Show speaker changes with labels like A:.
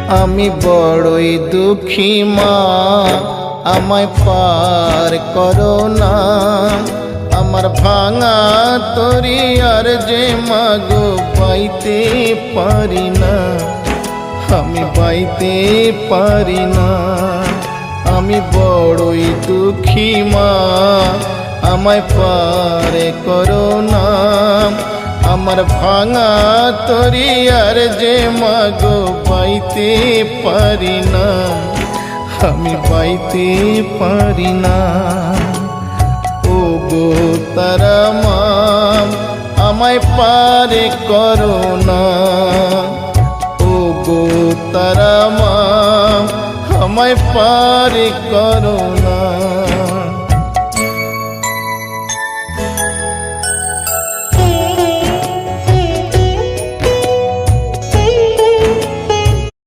A: আমি বড়ই দুঃখী মা, আমায় পার করো না। আমার ভাঙা তরি আর যে মাগো পাইতে পারি না, আমি পাইতে পারি না। আমি বড়ই দুঃখী মা, আমায় পার করো না। আমার ভাঙা তরি আর যে মাগো পাইতে পারি না, আমি পাইতে পারি না। ও গো তারা মা, আমায় পার করো না। ও গো তারা মা, আমায় পার করো না।